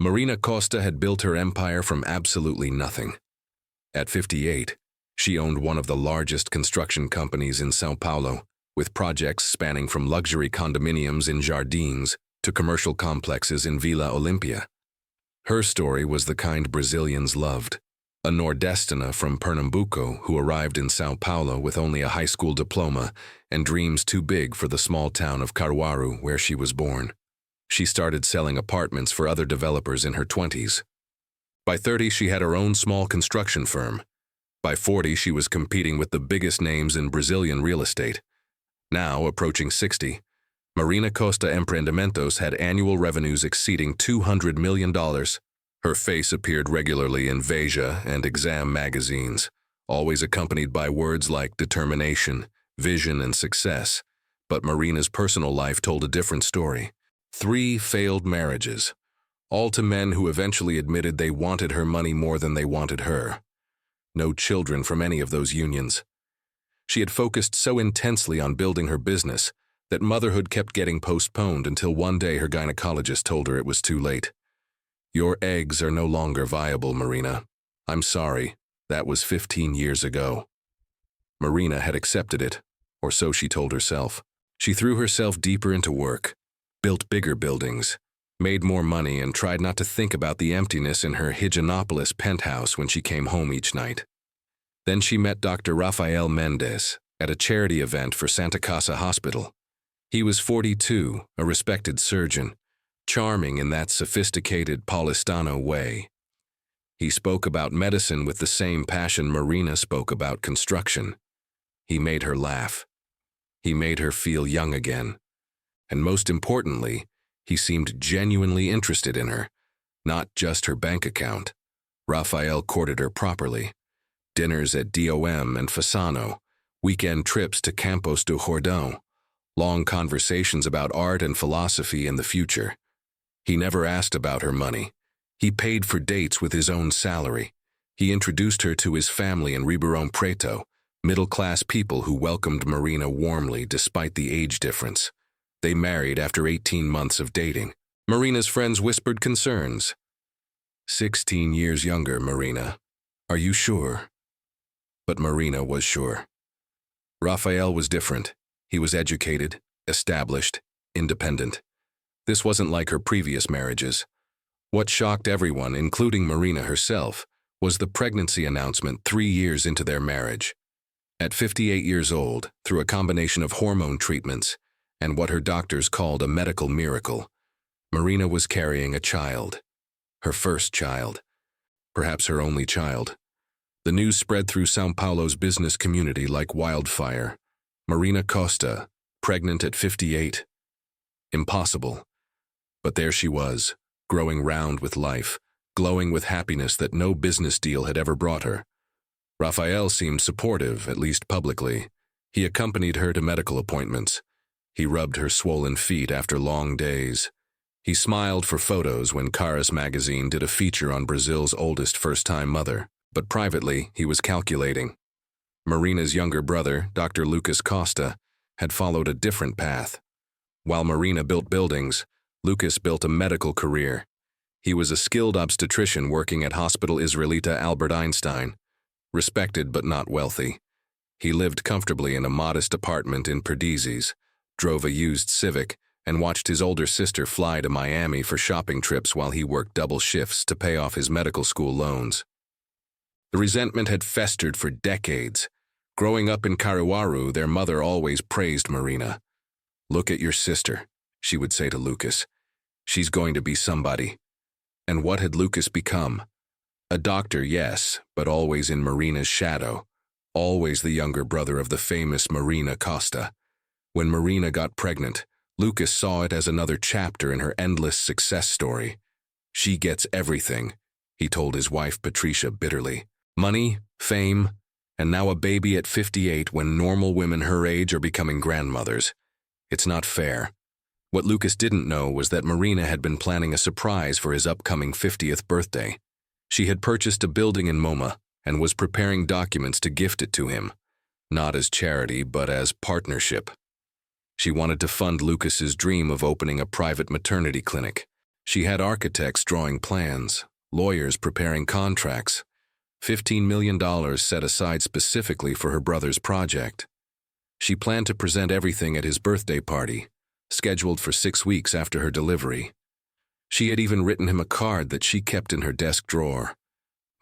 Marina Costa had built her empire from absolutely nothing. At 58, she owned one of the largest construction companies in São Paulo, with projects spanning from luxury condominiums in Jardins to commercial complexes in Vila Olímpia. Her story was the kind Brazilians loved, a nordestina from Pernambuco who arrived in São Paulo with only a high school diploma and dreams too big for the small town of Caruaru where she was born. She started selling apartments for other developers in her 20s. By 30, she had her own small construction firm. By 40, she was competing with the biggest names in Brazilian real estate. Now, approaching 60, Marina Costa Empreendimentos had annual revenues exceeding $200 million. Her face appeared regularly in Veja and Exam magazines, always accompanied by words like determination, vision, and success. But Marina's personal life told a different story. 3 failed marriages, all to men who eventually admitted they wanted her money more than they wanted her. No children from any of those unions. She had focused so intensely on building her business that motherhood kept getting postponed until one day her gynecologist told her it was too late. "Your eggs are no longer viable, Marina. I'm sorry, that was 15 years ago." Marina had accepted it, or so she told herself. She threw herself deeper into work, built bigger buildings, made more money, and tried not to think about the emptiness in her Higienópolis penthouse when she came home each night. Then she met Dr. Rafael Mendes at a charity event for Santa Casa Hospital. He was 42, a respected surgeon, charming in that sophisticated Paulistano way. He spoke about medicine with the same passion Marina spoke about construction. He made her laugh. He made her feel young again. And most importantly, he seemed genuinely interested in her, not just her bank account. Rafael courted her properly. Dinners at DOM and Fasano, weekend trips to Campos do Jordão, long conversations about art and philosophy and the future. He never asked about her money. He paid for dates with his own salary. He introduced her to his family in Ribeirão Preto, middle-class people who welcomed Marina warmly despite the age difference. They married after 18 months of dating. Marina's friends whispered concerns. 16 years younger, Marina. Are you sure? But Marina was sure. Rafael was different. He was educated, established, independent. This wasn't like her previous marriages. What shocked everyone, including Marina herself, was the pregnancy announcement 3 years into their marriage. At 58 years old, through a combination of hormone treatments and what her doctors called a medical miracle, Marina was carrying a child. Her first child. Perhaps her only child. The news spread through São Paulo's business community like wildfire. Marina Costa, pregnant at 58. Impossible. But there she was, growing round with life, glowing with happiness that no business deal had ever brought her. Rafael seemed supportive, at least publicly. He accompanied her to medical appointments. He rubbed her swollen feet after long days. He smiled for photos when Caras magazine did a feature on Brazil's oldest first-time mother, but privately he was calculating. Marina's younger brother, Dr. Lucas Costa, had followed a different path. While Marina built buildings, Lucas built a medical career. He was a skilled obstetrician working at Hospital Israelita Albert Einstein, respected but not wealthy. He lived comfortably in a modest apartment in Perdizes, drove a used Civic, and watched his older sister fly to Miami for shopping trips while he worked double shifts to pay off his medical school loans. The resentment had festered for decades. Growing up in Caruaru, their mother always praised Marina. "Look at your sister," she would say to Lucas. "She's going to be somebody." And what had Lucas become? A doctor, yes, but always in Marina's shadow. Always the younger brother of the famous Marina Costa. When Marina got pregnant, Lucas saw it as another chapter in her endless success story. "She gets everything," he told his wife Patricia bitterly. "Money, fame, and now a baby at 58 when normal women her age are becoming grandmothers. It's not fair." What Lucas didn't know was that Marina had been planning a surprise for his upcoming 50th birthday. She had purchased a building in MoMA and was preparing documents to gift it to him, not as charity but as partnership. She wanted to fund Lucas's dream of opening a private maternity clinic. She had architects drawing plans, lawyers preparing contracts, $15 million set aside specifically for her brother's project. She planned to present everything at his birthday party, scheduled for 6 weeks after her delivery. She had even written him a card that she kept in her desk drawer.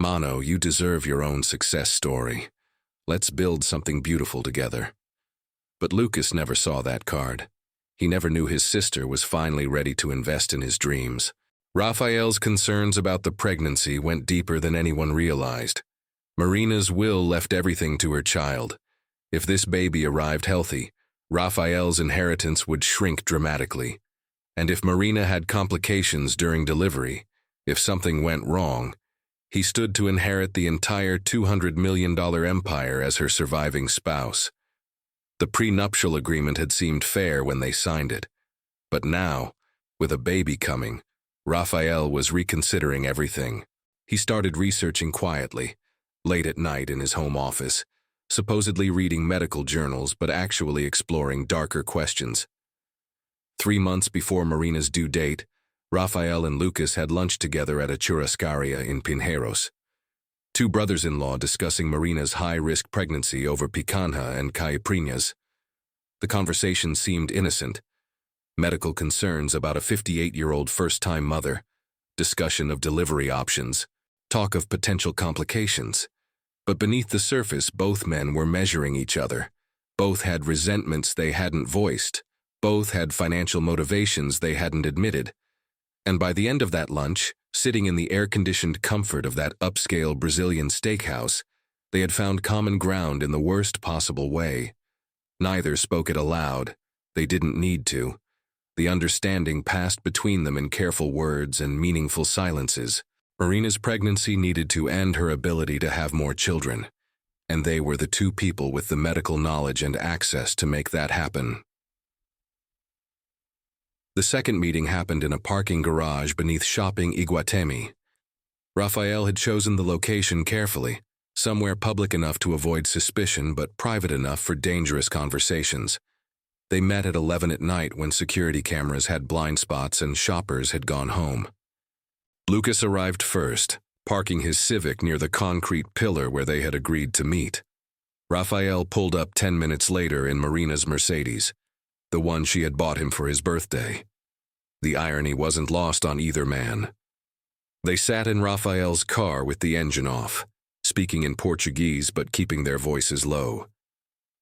"Mano, you deserve your own success story. Let's build something beautiful together." But Lucas never saw that card. He never knew his sister was finally ready to invest in his dreams. Raphael's concerns about the pregnancy went deeper than anyone realized. Marina's will left everything to her child. If this baby arrived healthy, Raphael's inheritance would shrink dramatically. And if Marina had complications during delivery, if something went wrong, he stood to inherit the entire $200 million empire as her surviving spouse. The prenuptial agreement had seemed fair when they signed it. But now, with a baby coming, Raphael was reconsidering everything. He started researching quietly, late at night in his home office, supposedly reading medical journals but actually exploring darker questions. 3 months before Marina's due date, Raphael and Lucas had lunch together at a churrascaria in Pinheiros. Two brothers-in-law discussing Marina's high-risk pregnancy over picanha and caipirinhas. The conversation seemed innocent. Medical concerns about a 58-year-old first-time mother, discussion of delivery options, talk of potential complications. But beneath the surface, both men were measuring each other. Both had resentments they hadn't voiced. Both had financial motivations they hadn't admitted. And by the end of that lunch, sitting in the air-conditioned comfort of that upscale Brazilian steakhouse, they had found common ground in the worst possible way. Neither spoke it aloud. They didn't need to. The understanding passed between them in careful words and meaningful silences. Marina's pregnancy needed to end her ability to have more children, and they were the two people with the medical knowledge and access to make that happen. The second meeting happened in a parking garage beneath Shopping Iguatemi. Raphael had chosen the location carefully, somewhere public enough to avoid suspicion but private enough for dangerous conversations. They met at 11 at night when security cameras had blind spots and shoppers had gone home. Lucas arrived first, parking his Civic near the concrete pillar where they had agreed to meet. Raphael pulled up 10 minutes later in Marina's Mercedes, the one she had bought him for his birthday. The irony wasn't lost on either man. They sat in Raphael's car with the engine off, speaking in Portuguese but keeping their voices low.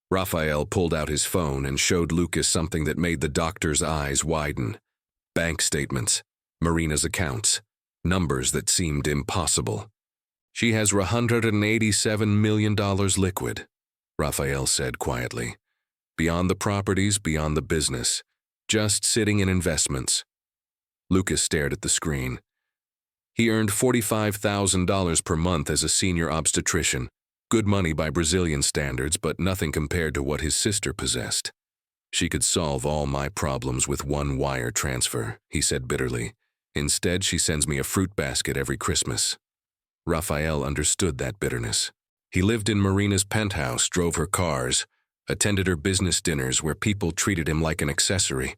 Raphael pulled out his phone and showed Lucas something that made the doctor's eyes widen. Bank statements, Marina's accounts, numbers that seemed impossible. "She has $187 million liquid," Raphael said quietly. "Beyond the properties, beyond the business. Just sitting in investments." Lucas stared at the screen. He earned $45,000 per month as a senior obstetrician. Good money by Brazilian standards, but nothing compared to what his sister possessed. "She could solve all my problems with one wire transfer," he said bitterly. "Instead, she sends me a fruit basket every Christmas." Raphael understood that bitterness. He lived in Marina's penthouse, drove her cars, attended her business dinners where people treated him like an accessory.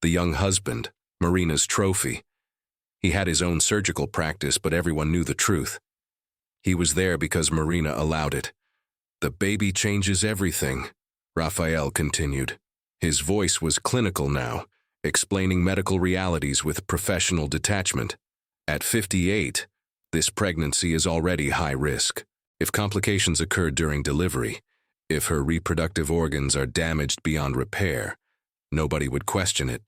The young husband, Marina's trophy. He had his own surgical practice, but everyone knew the truth. He was there because Marina allowed it. "The baby changes everything," Raphael continued. His voice was clinical now, explaining medical realities with professional detachment. "At 58, this pregnancy is already high risk. If complications occur during delivery, if her reproductive organs are damaged beyond repair, nobody would question it.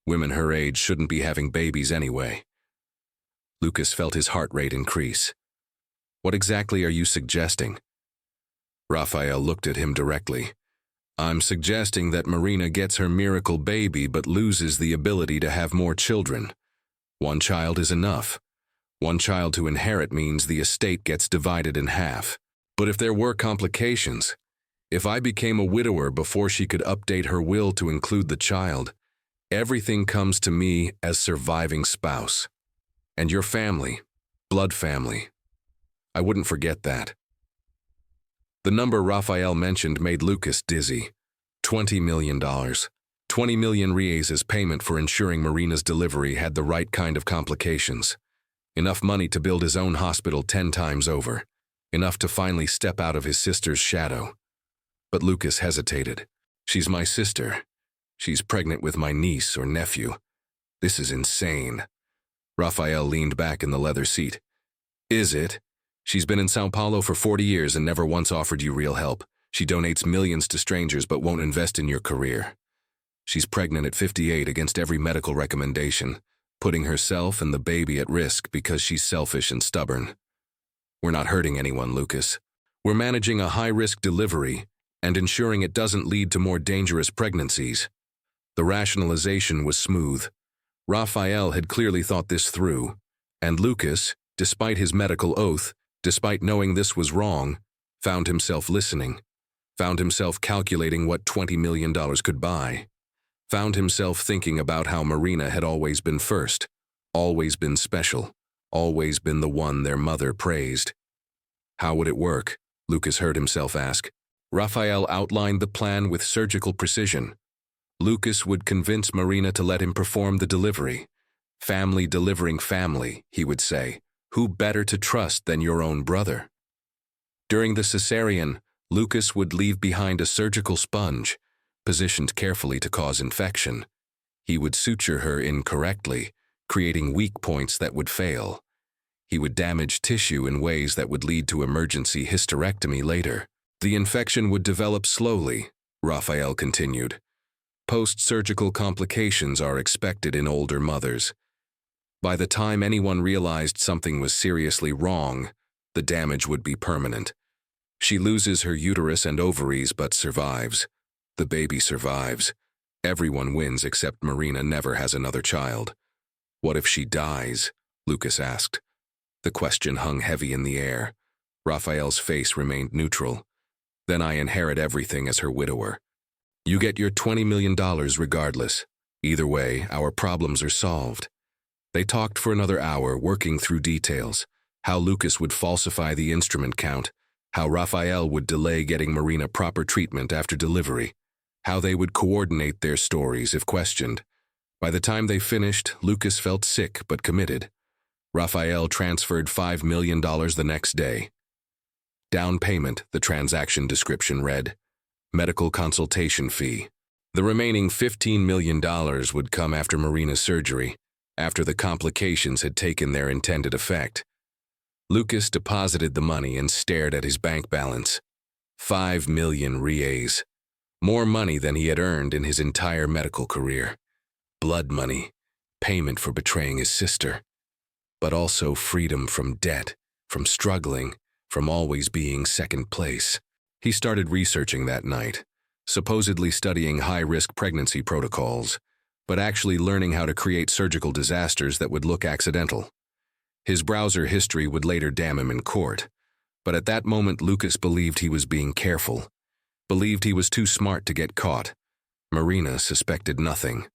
Women her age shouldn't be having babies anyway." Lucas felt his heart rate increase. "What exactly are you suggesting?" Raphael looked at him directly. "I'm suggesting that Marina gets her miracle baby but loses the ability to have more children. One child is enough. One child to inherit means the estate gets divided in half. But if there were complications, if I became a widower before she could update her will to include the child, everything comes to me as surviving spouse. And your family, blood family. I wouldn't forget that." The number Raphael mentioned made Lucas dizzy. $20 million. 20 million reais as payment for ensuring Marina's delivery had the right kind of complications. Enough money to build his own hospital 10 times over. Enough to finally step out of his sister's shadow. But Lucas hesitated. She's my sister. She's pregnant with my niece or nephew. This is insane. Rafael leaned back in the leather seat. Is it? She's been in São Paulo for 40 years and never once offered you real help. She donates millions to strangers but won't invest in your career. She's pregnant at 58 against every medical recommendation, putting herself and the baby at risk because she's selfish and stubborn. We're not hurting anyone, Lucas. We're managing a high-risk delivery and ensuring it doesn't lead to more dangerous pregnancies. The rationalization was smooth. Rafael had clearly thought this through, and Lucas, despite his medical oath, despite knowing this was wrong, found himself listening, found himself calculating what $20 million could buy, found himself thinking about how Marina had always been first, always been special, always been the one their mother praised. How would it work? Lucas heard himself ask. Rafael outlined the plan with surgical precision. Lucas would convince Marina to let him perform the delivery. Family delivering family, he would say. Who better to trust than your own brother? During the cesarean, Lucas would leave behind a surgical sponge, positioned carefully to cause infection. He would suture her incorrectly, creating weak points that would fail. He would damage tissue in ways that would lead to emergency hysterectomy later. The infection would develop slowly, Rafael continued. Post-surgical complications are expected in older mothers. By the time anyone realized something was seriously wrong, the damage would be permanent. She loses her uterus and ovaries but survives. The baby survives. Everyone wins except Marina never has another child. What if she dies? Lucas asked. The question hung heavy in the air. Rafael's face remained neutral. Then I inherit everything as her widower. You get your $20 million regardless. Either way, our problems are solved. They talked for another hour, working through details. How Lucas would falsify the instrument count. How Rafael would delay getting Marina proper treatment after delivery. How they would coordinate their stories if questioned. By the time they finished, Lucas felt sick but committed. Rafael transferred $5 million the next day. Down payment, the transaction description read. Medical consultation fee. The remaining $15 million would come after Marina's surgery, after the complications had taken their intended effect. Lucas deposited the money and stared at his bank balance. 5 million reais. More money than he had earned in his entire medical career. Blood money, payment for betraying his sister. But also freedom from debt, from struggling, from always being second place. He started researching that night, supposedly studying high-risk pregnancy protocols, but actually learning how to create surgical disasters that would look accidental. His browser history would later damn him in court, but at that moment Lucas believed he was being careful, believed he was too smart to get caught. Marina suspected nothing.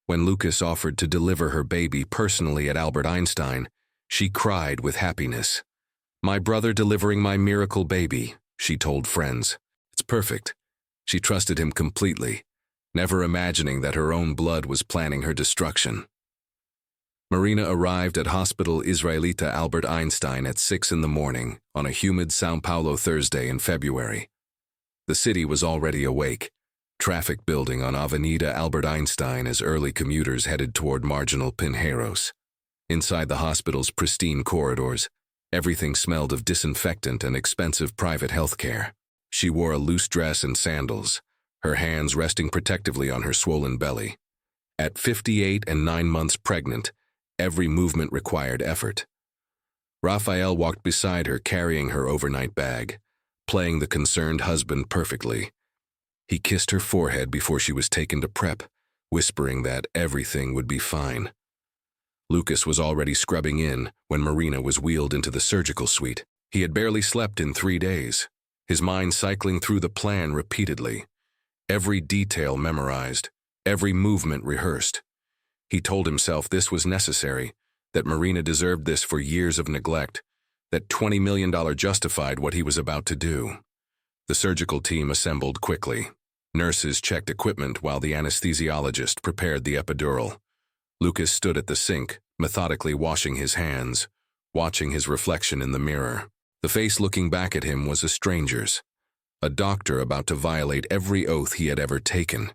When Lucas offered to deliver her baby personally at Albert Einstein, she cried with happiness. My brother delivering my miracle baby, she told friends. It's perfect. She trusted him completely, never imagining that her own blood was planning her destruction. Marina arrived at Hospital Israelita Albert Einstein at 6 in the morning on a humid São Paulo Thursday in February. The city was already awake, traffic building on Avenida Albert Einstein as early commuters headed toward marginal Pinheiros. Inside the hospital's pristine corridors, everything smelled of disinfectant and expensive private health care. She wore a loose dress and sandals, her hands resting protectively on her swollen belly. At 58 and 9 months pregnant, every movement required effort. Rafael walked beside her carrying her overnight bag, playing the concerned husband perfectly. He kissed her forehead before she was taken to prep, whispering that everything would be fine. Lucas was already scrubbing in when Marina was wheeled into the surgical suite. He had barely slept in 3 days, his mind cycling through the plan repeatedly. Every detail memorized, every movement rehearsed. He told himself this was necessary, that Marina deserved this for years of neglect, that $20 million justified what he was about to do. The surgical team assembled quickly. Nurses checked equipment while the anesthesiologist prepared the epidural. Lucas stood at the sink, methodically washing his hands, watching his reflection in the mirror. The face looking back at him was a stranger's, a doctor about to violate every oath he had ever taken.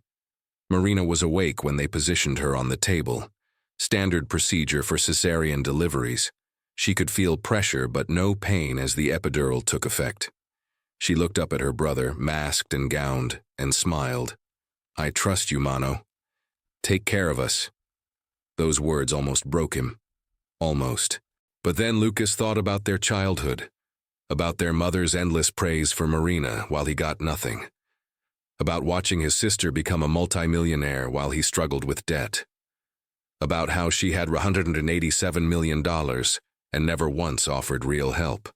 Marina was awake when they positioned her on the table. Standard procedure for cesarean deliveries. She could feel pressure but no pain as the epidural took effect. She looked up at her brother, masked and gowned, and smiled. "I trust you, Mano. Take care of us." Those words almost broke him. Almost. But then Lucas thought about their childhood, about their mother's endless praise for Marina while he got nothing, about watching his sister become a multimillionaire while he struggled with debt, about how she had $187 million and never once offered real help.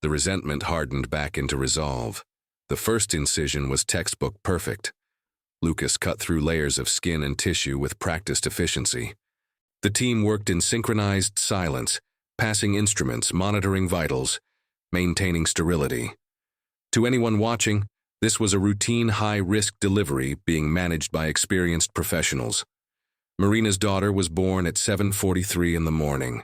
The resentment hardened back into resolve. The first incision was textbook perfect. Lucas cut through layers of skin and tissue with practiced efficiency. The team worked in synchronized silence, passing instruments, monitoring vitals, maintaining sterility. To anyone watching, this was a routine high-risk delivery being managed by experienced professionals. Marina's daughter was born at 7:43 in the morning.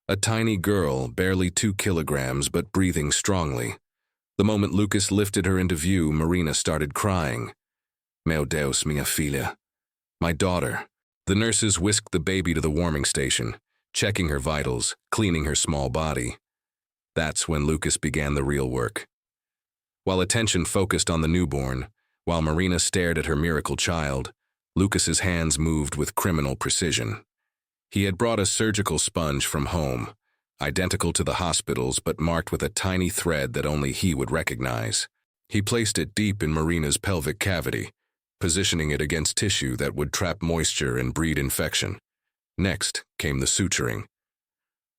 A tiny girl, barely 2 kilograms, but breathing strongly. The moment Lucas lifted her into view, Marina started crying. "Meu Deus, minha filha." My daughter. The nurses whisked the baby to the warming station, checking her vitals, cleaning her small body. That's when Lucas began the real work. While attention focused on the newborn, while Marina stared at her miracle child, Lucas's hands moved with criminal precision. He had brought a surgical sponge from home, identical to the hospital's but marked with a tiny thread that only he would recognize. He placed it deep in Marina's pelvic cavity, positioning it against tissue that would trap moisture and breed infection. Next came the suturing.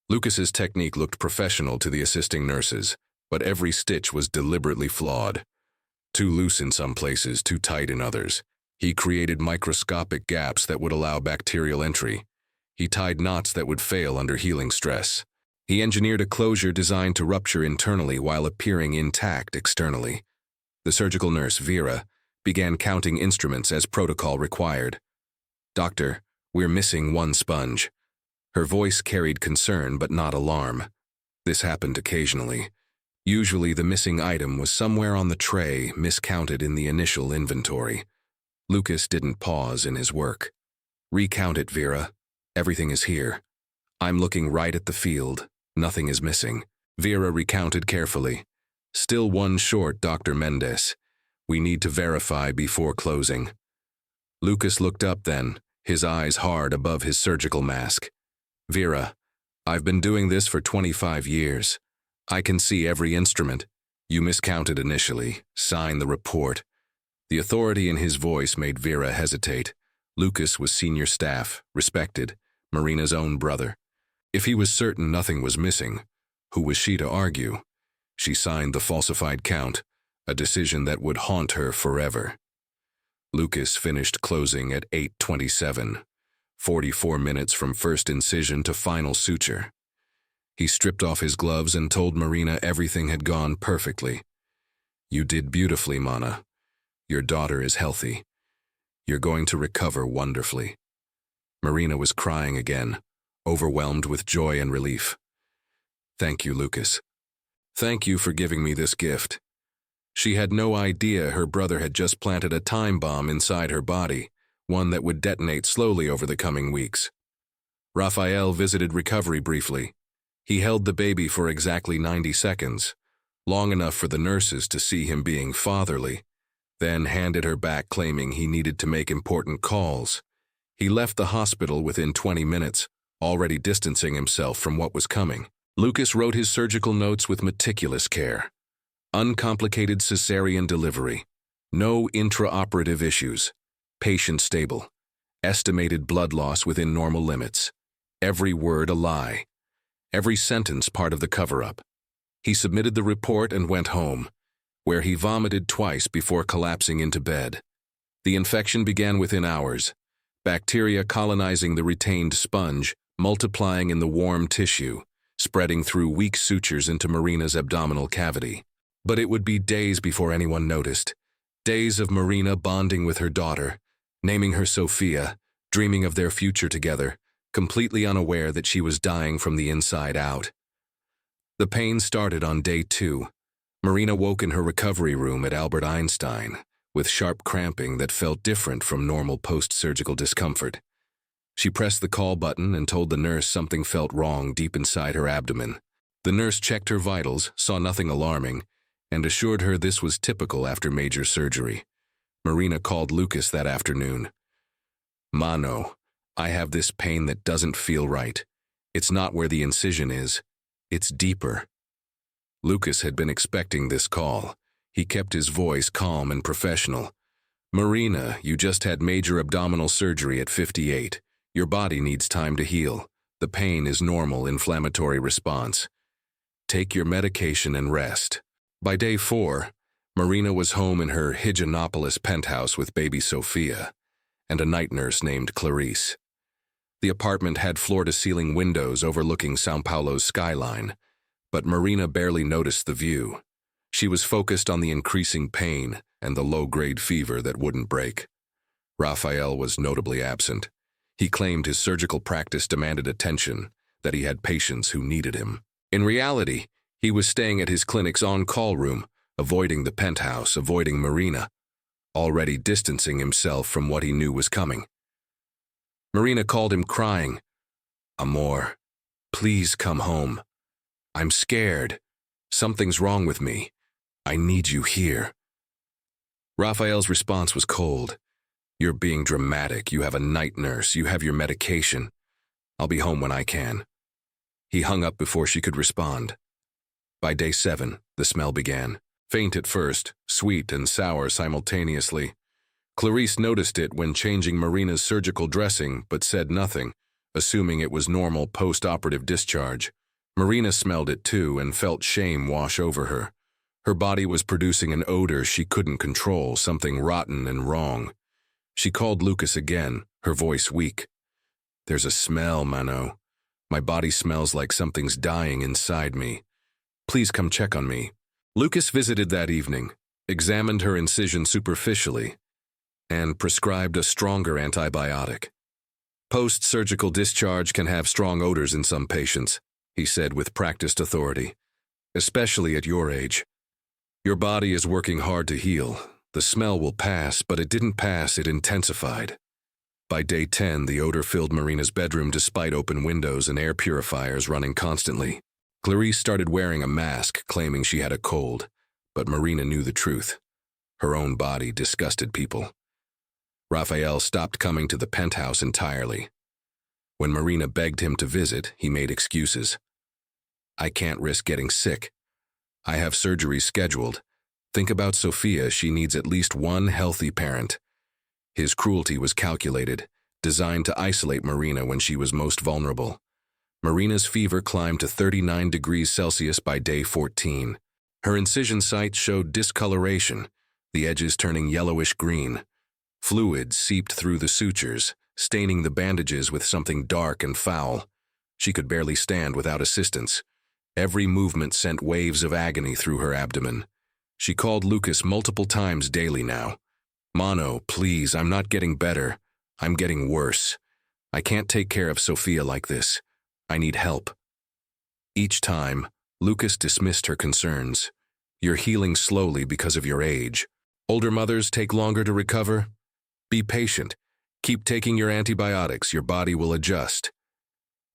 Lucas's technique looked professional to the assisting nurses, but every stitch was deliberately flawed. Too loose in some places, too tight in others. He created microscopic gaps that would allow bacterial entry. He tied knots that would fail under healing stress. He engineered a closure designed to rupture internally while appearing intact externally. The surgical nurse, Vera, began counting instruments as protocol required. "Doctor, we're missing one sponge." Her voice carried concern but not alarm. This happened occasionally. Usually the missing item was somewhere on the tray, miscounted in the initial inventory. Lucas didn't pause in his work. "Recount it, Vera. Everything is here. I'm looking right at the field. Nothing is missing." Vera recounted carefully. "Still one short, Dr. Mendes. We need to verify before closing." Lucas looked up then, his eyes hard above his surgical mask. "Vera, I've been doing this for 25 years. I can see every instrument. You miscounted initially. Sign the report." The authority in his voice made Vera hesitate. Lucas was senior staff, respected, Marina's own brother. If he was certain nothing was missing, who was she to argue? She signed the falsified count, a decision that would haunt her forever. Lucas finished closing at 8:27, 44 minutes from first incision to final suture. He stripped off his gloves and told Marina everything had gone perfectly. "You did beautifully, Mana. Your daughter is healthy. You're going to recover wonderfully." Marina was crying again, overwhelmed with joy and relief. "Thank you, Lucas. Thank you for giving me this gift." She had no idea her brother had just planted a time bomb inside her body, one that would detonate slowly over the coming weeks. Raphael visited recovery briefly. He held the baby for exactly 90 seconds, long enough for the nurses to see him being fatherly, then handed her back claiming he needed to make important calls. He left the hospital within 20 minutes, already distancing himself from what was coming. Lucas wrote his surgical notes with meticulous care. Uncomplicated cesarean delivery. No intraoperative issues. Patient stable. Estimated blood loss within normal limits. Every word a lie. Every sentence part of the cover-up. He submitted the report and went home, where he vomited twice before collapsing into bed. The infection began within hours, bacteria colonizing the retained sponge, multiplying in the warm tissue, spreading through weak sutures into Marina's abdominal cavity. But it would be days before anyone noticed. Days of Marina bonding with her daughter, naming her Sophia, dreaming of their future together, completely unaware that she was dying from the inside out. The pain started on day 2. Marina woke in her recovery room at Albert Einstein, with sharp cramping that felt different from normal post-surgical discomfort. She pressed the call button and told the nurse something felt wrong deep inside her abdomen. The nurse checked her vitals, saw nothing alarming, and assured her this was typical after major surgery. Marina called Lucas that afternoon. "Mano, I have this pain that doesn't feel right. It's not where the incision is. It's deeper." Lucas had been expecting this call. He kept his voice calm and professional. "Marina, you just had major abdominal surgery at 58. Your body needs time to heal. The pain is normal inflammatory response. Take your medication and rest." By day 4, Marina was home in her Higienopolis penthouse with baby Sophia and a night nurse named Clarice. The apartment had floor-to-ceiling windows overlooking São Paulo's skyline, but Marina barely noticed the view. She was focused on the increasing pain and the low-grade fever that wouldn't break. Raphael was notably absent. He claimed his surgical practice demanded attention, that he had patients who needed him. In reality, he was staying at his clinic's on-call room, avoiding the penthouse, avoiding Marina, already distancing himself from what he knew was coming. Marina called him crying, "Amor, please come home. I'm scared. Something's wrong with me. I need you here." Raphael's response was cold. "You're being dramatic. You have a night nurse. You have your medication. I'll be home when I can." He hung up before she could respond. By day 7, the smell began. Faint at first, sweet and sour simultaneously. Clarice noticed it when changing Marina's surgical dressing, but said nothing, assuming it was normal post-operative discharge. Marina smelled it too and felt shame wash over her. Her body was producing an odor she couldn't control, something rotten and wrong. She called Lucas again, her voice weak. "There's a smell, Mano. My body smells like something's dying inside me. Please come check on me." Lucas visited that evening, examined her incision superficially, and prescribed a stronger antibiotic. "Post-surgical discharge can have strong odors in some patients," he said with practiced authority, "especially at your age. Your body is working hard to heal. The smell will pass, but it didn't pass, it intensified." By day 10, the odor filled Marina's bedroom despite open windows and air purifiers running constantly. Clarice started wearing a mask, claiming she had a cold, but Marina knew the truth. Her own body disgusted people. Raphael stopped coming to the penthouse entirely. When Marina begged him to visit, he made excuses. "I can't risk getting sick. I have surgery scheduled. Think about Sophia, she needs at least one healthy parent." His cruelty was calculated, designed to isolate Marina when she was most vulnerable. Marina's fever climbed to 39 degrees Celsius by day 14. Her incision site showed discoloration, the edges turning yellowish-green. Fluid seeped through the sutures, staining the bandages with something dark and foul. She could barely stand without assistance. Every movement sent waves of agony through her abdomen. She called Lucas multiple times daily now. "Mano, please, I'm not getting better. I'm getting worse. I can't take care of Sophia like this. I need help." Each time, Lucas dismissed her concerns. "You're healing slowly because of your age. Older mothers take longer to recover. Be patient. Keep taking your antibiotics. Your body will adjust."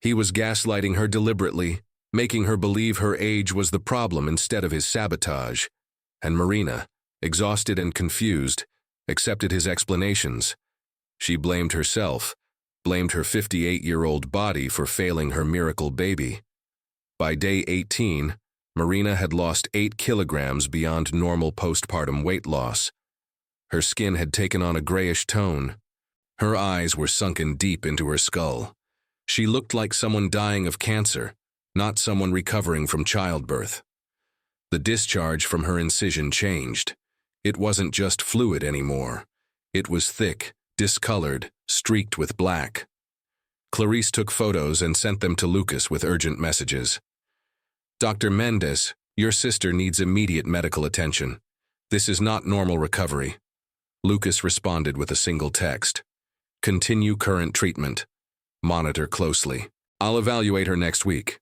He was gaslighting her deliberately, making her believe her age was the problem instead of his sabotage. And Marina, exhausted and confused, accepted his explanations. She blamed herself, blamed her 58-year-old body for failing her miracle baby. By day 18, Marina had lost 8 kilograms beyond normal postpartum weight loss. Her skin had taken on a grayish tone. Her eyes were sunken deep into her skull. She looked like someone dying of cancer, not someone recovering from childbirth. The discharge from her incision changed. It wasn't just fluid anymore. It was thick, discolored, streaked with black. Clarice took photos and sent them to Lucas with urgent messages. "Dr. Mendes, your sister needs immediate medical attention. This is not normal recovery. Lucas responded with a single text. Continue current treatment. Monitor closely. I'll evaluate her next week.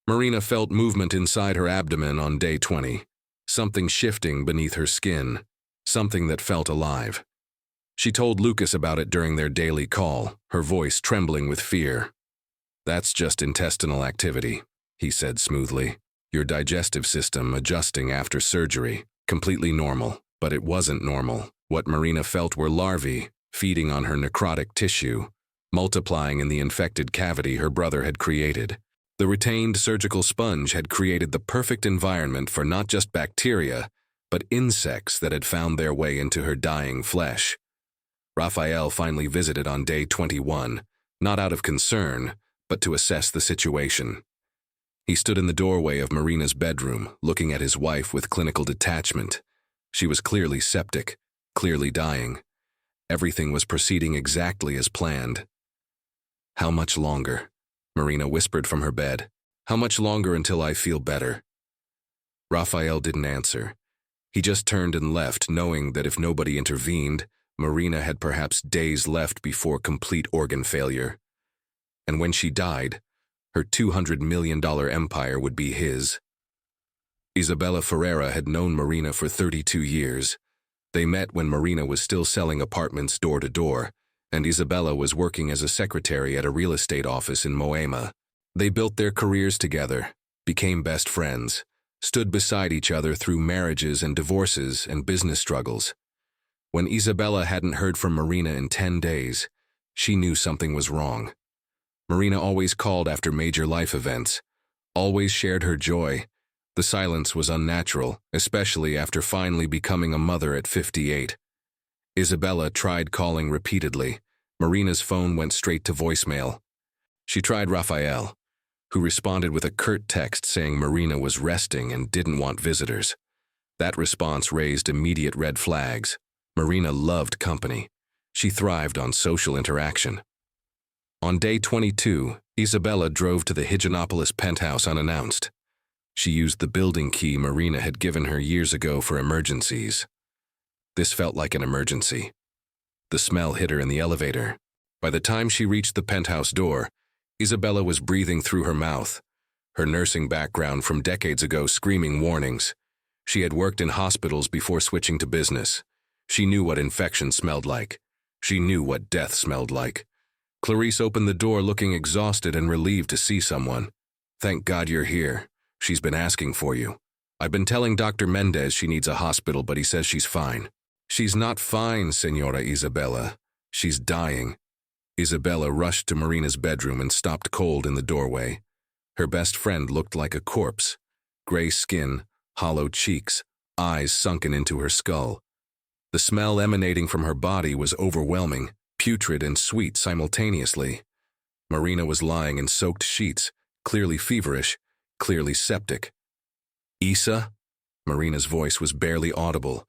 Marina felt movement inside her abdomen on day 20. Something shifting beneath her skin. Something that felt alive. She told Lucas about it during their daily call, her voice trembling with fear. That's just intestinal activity, he said smoothly. Your digestive system adjusting after surgery. Completely normal, but it wasn't normal. What Marina felt were larvae, feeding on her necrotic tissue, multiplying in the infected cavity her brother had created. The retained surgical sponge had created the perfect environment for not just bacteria, but insects that had found their way into her dying flesh. Raphael finally visited on day 21, not out of concern, but to assess the situation. He stood in the doorway of Marina's bedroom, looking at his wife with clinical detachment. She was clearly septic, clearly dying. Everything was proceeding exactly as planned. How much longer? Marina whispered from her bed. How much longer until I feel better? Raphael didn't answer. He just turned and left, knowing that if nobody intervened, Marina had perhaps days left before complete organ failure. And when she died, her $200 million empire would be his. Isabella Ferreira had known Marina for 32 years. They met when Marina was still selling apartments door to door, and Isabella was working as a secretary at a real estate office in Moema. They built their careers together, became best friends, stood beside each other through marriages and divorces and business struggles. When Isabella hadn't heard from Marina in 10 days, she knew something was wrong. Marina always called after major life events, always shared her joy. The silence was unnatural, especially after finally becoming a mother at 58. Isabella tried calling repeatedly. Marina's phone went straight to voicemail. She tried Raphael, who responded with a curt text saying Marina was resting and didn't want visitors. That response raised immediate red flags. Marina loved company. She thrived on social interaction. On day 22, Isabella drove to the Higienopolis penthouse unannounced. She used the building key Marina had given her years ago for emergencies. This felt like an emergency. The smell hit her in the elevator. By the time she reached the penthouse door, Isabella was breathing through her mouth, her nursing background from decades ago screaming warnings. She had worked in hospitals before switching to business. She knew what infection smelled like. She knew what death smelled like. Clarice opened the door looking exhausted and relieved to see someone. Thank God you're here. She's been asking for you. I've been telling Dr. Mendez she needs a hospital, but he says she's fine. She's not fine, Senora Isabella. She's dying. Isabella rushed to Marina's bedroom and stopped cold in the doorway. Her best friend looked like a corpse. Gray skin, hollow cheeks, eyes sunken into her skull. The smell emanating from her body was overwhelming, putrid and sweet simultaneously. Marina was lying in soaked sheets, clearly feverish, clearly septic. Isa? Marina's voice was barely audible.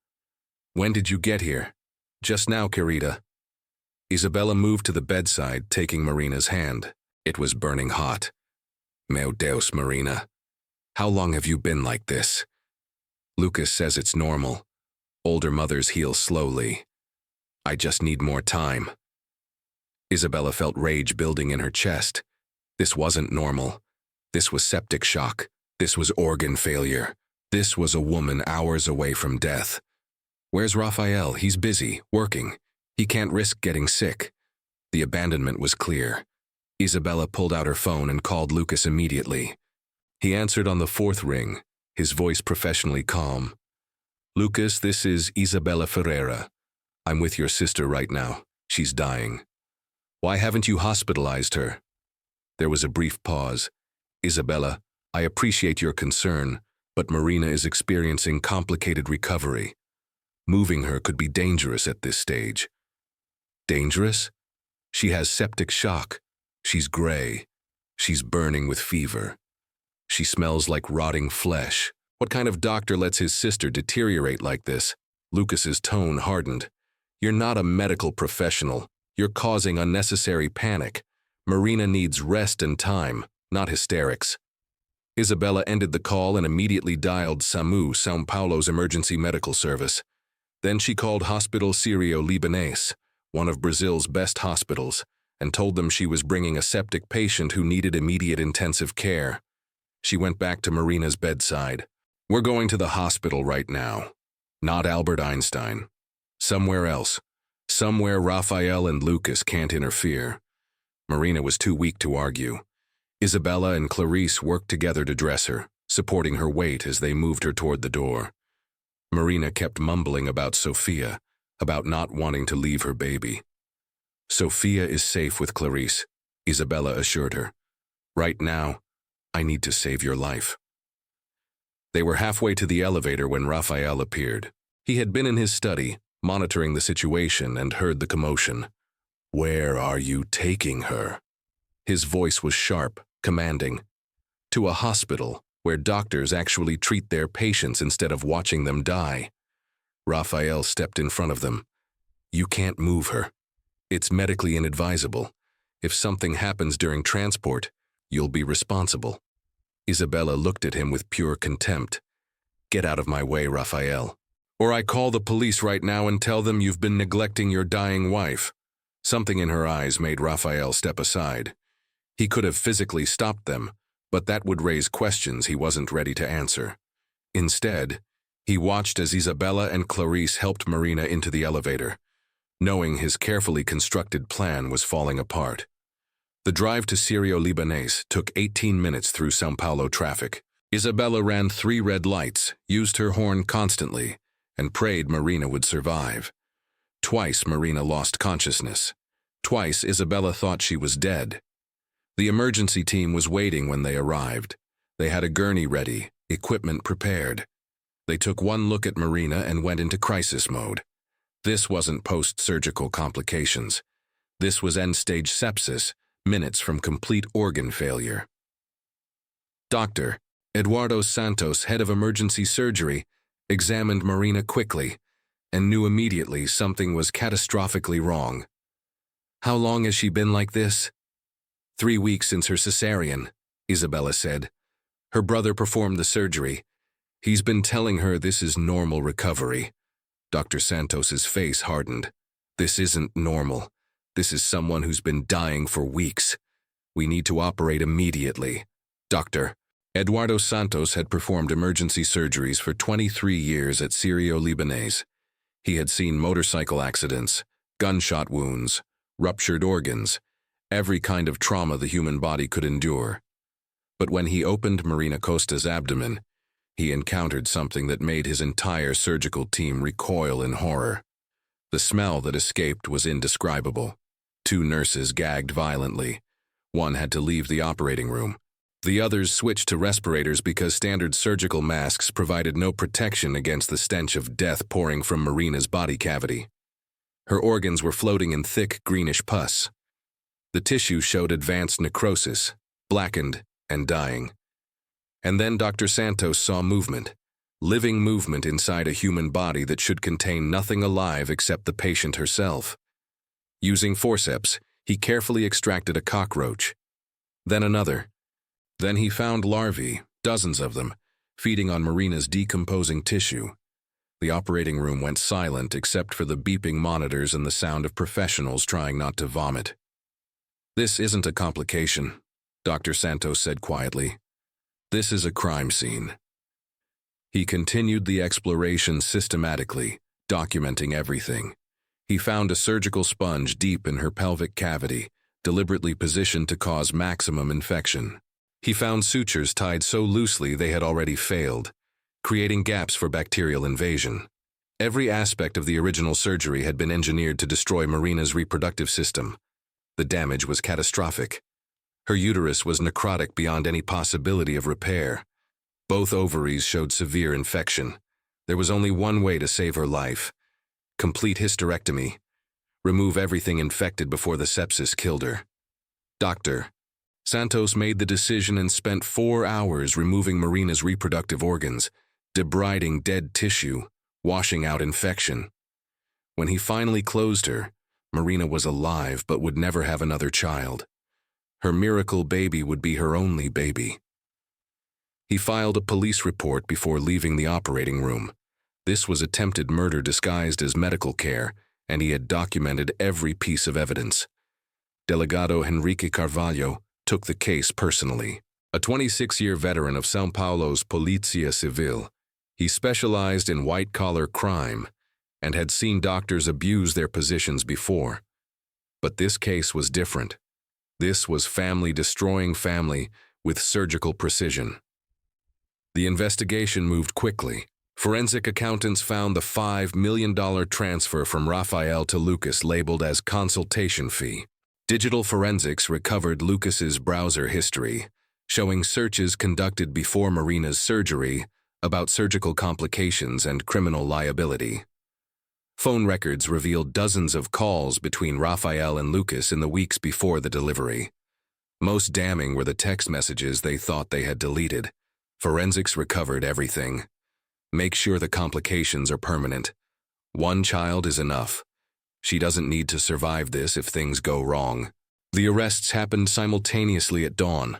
When did you get here? Just now, querida. Isabella moved to the bedside, taking Marina's hand. It was burning hot. Meu Deus, Marina. How long have you been like this? Lucas says it's normal. Older mothers heal slowly. I just need more time. Isabella felt rage building in her chest. This wasn't normal. This was septic shock. This was organ failure. This was a woman hours away from death. Where's Raphael? He's busy, working. He can't risk getting sick. The abandonment was clear. Isabella pulled out her phone and called Lucas immediately. He answered on the 4th ring, his voice professionally calm. Lucas, this is Isabella Ferreira. I'm with your sister right now. She's dying. Why haven't you hospitalized her? There was a brief pause. Isabella, I appreciate your concern, but Marina is experiencing complicated recovery. Moving her could be dangerous at this stage. Dangerous? She has septic shock. She's gray. She's burning with fever. She smells like rotting flesh. What kind of doctor lets his sister deteriorate like this? Lucas's tone hardened. You're not a medical professional. You're causing unnecessary panic. Marina needs rest and time, not hysterics. Isabella ended the call and immediately dialed SAMU, São Paulo's emergency medical service. Then she called Hospital Sírio-Libanês, one of Brazil's best hospitals, and told them she was bringing a septic patient who needed immediate intensive care. She went back to Marina's bedside. "We're going to the hospital right now. Not Albert Einstein. Somewhere else. Somewhere Raphael and Lucas can't interfere." Marina was too weak to argue. Isabella and Clarice worked together to dress her, supporting her weight as they moved her toward the door. Marina kept mumbling about Sophia, about not wanting to leave her baby. "Sophia is safe with Clarice," Isabella assured her. "Right now, I need to save your life." They were halfway to the elevator when Raphael appeared. He had been in his study, monitoring the situation, and heard the commotion. "Where are you taking her?" His voice was sharp, commanding. "To a hospital, where doctors actually treat their patients instead of watching them die." Raphael stepped in front of them. "You can't move her. It's medically inadvisable. If something happens during transport, you'll be responsible." Isabella looked at him with pure contempt. "Get out of my way, Raphael. Or I call the police right now and tell them you've been neglecting your dying wife." Something in her eyes made Raphael step aside. He could have physically stopped them, but that would raise questions he wasn't ready to answer. Instead, he watched as Isabella and Clarice helped Marina into the elevator, knowing his carefully constructed plan was falling apart. The drive to Sírio-Libanês took 18 minutes through São Paulo traffic. Isabella ran 3 red lights, used her horn constantly, and prayed Marina would survive. Twice Marina lost consciousness. Twice Isabella thought she was dead. The emergency team was waiting when they arrived. They had a gurney ready, equipment prepared. They took one look at Marina and went into crisis mode. This wasn't post-surgical complications. This was end-stage sepsis, minutes from complete organ failure. Dr. Eduardo Santos, head of emergency surgery, examined Marina quickly and knew immediately something was catastrophically wrong. "How long has she been like this?" 3 weeks since her cesarean, Isabella said. "Her brother performed the surgery. He's been telling her this is normal recovery." Dr. Santos's face hardened. "This isn't normal. This is someone who's been dying for weeks. We need to operate immediately." Dr. Eduardo Santos had performed emergency surgeries for 23 years at Sírio-Libanês. He had seen motorcycle accidents, gunshot wounds, ruptured organs, every kind of trauma the human body could endure. But when he opened Marina Costa's abdomen, he encountered something that made his entire surgical team recoil in horror. The smell that escaped was indescribable. 2 nurses gagged violently. One had to leave the operating room. The others switched to respirators because standard surgical masks provided no protection against the stench of death pouring from Marina's body cavity. Her organs were floating in thick, greenish pus. The tissue showed advanced necrosis, blackened and dying. And then Dr. Santos saw movement, living movement inside a human body that should contain nothing alive except the patient herself. Using forceps, he carefully extracted a cockroach, then another. Then he found larvae, dozens of them, feeding on Marina's decomposing tissue. The operating room went silent except for the beeping monitors and the sound of professionals trying not to vomit. "This isn't a complication," Dr. Santos said quietly. "This is a crime scene." He continued the exploration systematically, documenting everything. He found a surgical sponge deep in her pelvic cavity, deliberately positioned to cause maximum infection. He found sutures tied so loosely they had already failed, creating gaps for bacterial invasion. Every aspect of the original surgery had been engineered to destroy Marina's reproductive system. The damage was catastrophic. Her uterus was necrotic beyond any possibility of repair. Both ovaries showed severe infection. There was only one way to save her life: complete hysterectomy. Remove everything infected before the sepsis killed her. Dr. Santos made the decision and spent 4 hours removing Marina's reproductive organs, debriding dead tissue, washing out infection. When he finally closed her, Marina was alive but would never have another child. Her miracle baby would be her only baby. He filed a police report before leaving the operating room. This was attempted murder disguised as medical care, and he had documented every piece of evidence. Delegado Henrique Carvalho took the case personally. A 26-year veteran of São Paulo's Polícia Civil, he specialized in white-collar crime and had seen doctors abuse their positions before. But this case was different. This was family destroying family with surgical precision. The investigation moved quickly. Forensic accountants found the $5 million transfer from Rafael to Lucas labeled as consultation fee. Digital forensics recovered Lucas's browser history, showing searches conducted before Marina's surgery about surgical complications and criminal liability. Phone records revealed dozens of calls between Rafael and Lucas in the weeks before the delivery. Most damning were the text messages they thought they had deleted. Forensics recovered everything. Make sure the complications are permanent. One child is enough. She doesn't need to survive this if things go wrong. The arrests happened simultaneously at dawn.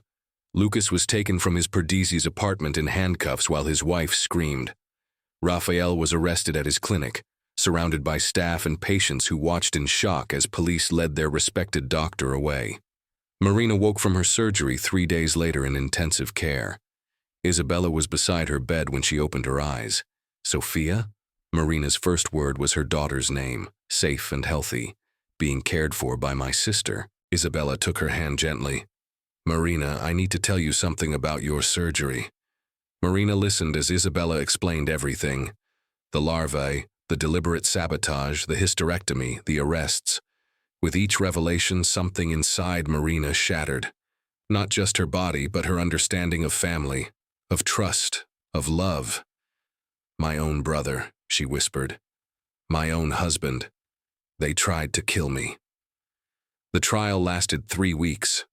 Lucas was taken from his Perdizzi's apartment in handcuffs while his wife screamed. Rafael was arrested at his clinic, surrounded by staff and patients who watched in shock as police led their respected doctor away. Marina woke from her surgery 3 days later in intensive care. Isabella was beside her bed when she opened her eyes. Sophia? Marina's first word was her daughter's name, safe and healthy, being cared for by my sister. Isabella took her hand gently. Marina, I need to tell you something about your surgery. Marina listened as Isabella explained everything. The larvae, the deliberate sabotage, the hysterectomy, the arrests. With each revelation, something inside Marina shattered. Not just her body, but her understanding of family, of trust, of love. My own brother, she whispered. My own husband. They tried to kill me. The trial lasted 3 weeks.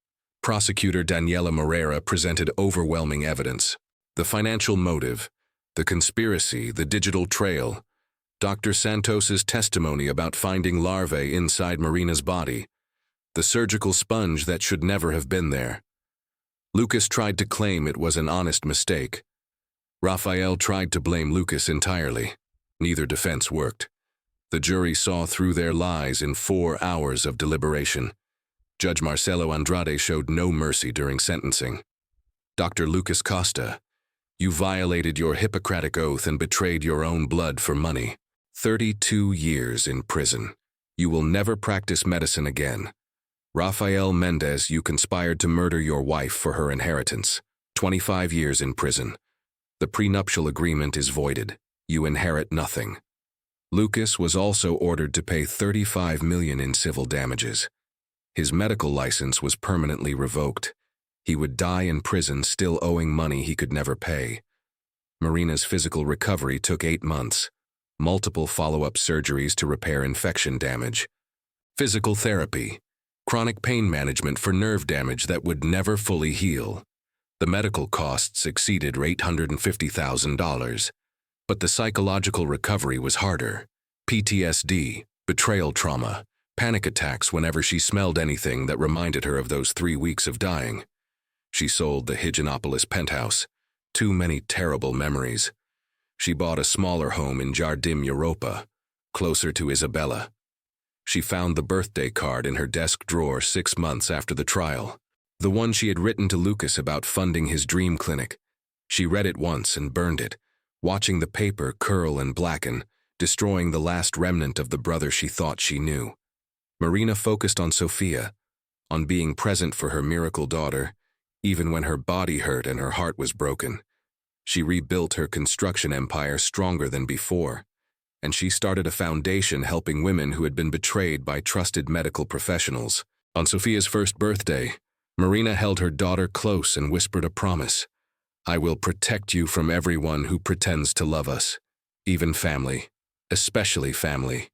Prosecutor Daniela Moreira presented overwhelming evidence. The financial motive, the conspiracy, the digital trail, Dr. Santos's testimony about finding larvae inside Marina's body, the surgical sponge that should never have been there. Lucas tried to claim it was an honest mistake. Rafael tried to blame Lucas entirely. Neither defense worked. The jury saw through their lies in 4 hours of deliberation. Judge Marcelo Andrade showed no mercy during sentencing. Dr. Lucas Costa, you violated your Hippocratic oath and betrayed your own blood for money. 32 years in prison. You will never practice medicine again. Rafael Mendez, you conspired to murder your wife for her inheritance. 25 years in prison. The prenuptial agreement is voided. You inherit nothing. Lucas was also ordered to pay $35 million in civil damages. His medical license was permanently revoked. He would die in prison still owing money he could never pay. Marina's physical recovery took 8 months. Multiple follow-up surgeries to repair infection damage. Physical therapy. Chronic pain management for nerve damage that would never fully heal. The medical costs exceeded $850,000. But the psychological recovery was harder. PTSD, betrayal trauma, panic attacks whenever she smelled anything that reminded her of those 3 weeks of dying. She sold the Higienopolis penthouse. Too many terrible memories. She bought a smaller home in Jardim Europa, closer to Isabella. She found the birthday card in her desk drawer 6 months after the trial. The one she had written to Lucas about funding his dream clinic. She read it once and burned it, watching the paper curl and blacken, destroying the last remnant of the brother she thought she knew. Marina focused on Sophia, on being present for her miracle daughter, even when her body hurt and her heart was broken. She rebuilt her construction empire stronger than before, and she started a foundation helping women who had been betrayed by trusted medical professionals. On Sophia's first birthday, Marina held her daughter close and whispered a promise. I will protect you from everyone who pretends to love us, even family, especially family.